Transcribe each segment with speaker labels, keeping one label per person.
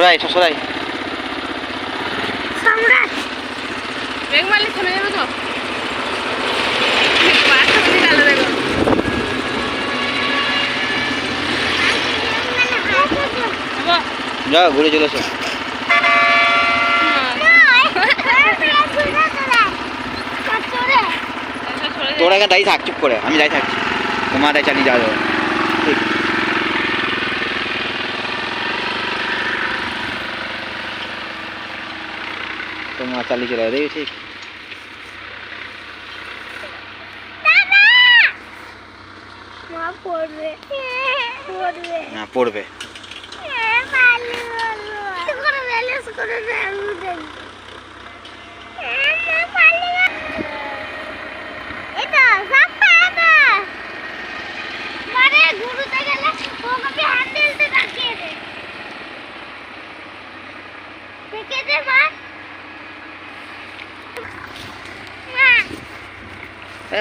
Speaker 1: সরাই সরাই
Speaker 2: সম্রাট
Speaker 3: ব্রেক মারলে থেমে যাবে তো বাসটা বুঝে গেল দেখো
Speaker 1: যাও ঘুরে চলে এসো তোরা এখানে দাঁড়িয়ে থাক চুপ করে আমি দাঁড়িয়ে থাকছি তোমার দায় চালিয়ে যাওয়া যাবে ঠিক তোমার চালিয়ে চলে যাবে ঠিক না পড়বে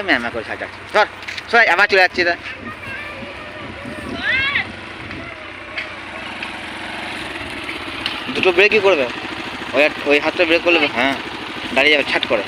Speaker 1: ম্যামা করে সাজা ধর সবাই আবার চলে যাচ্ছি তা দুটো ব্রেকই করবে ওই হাতটা ব্রেক করলে হ্যাঁ দাঁড়িয়ে যাবে ছাট করে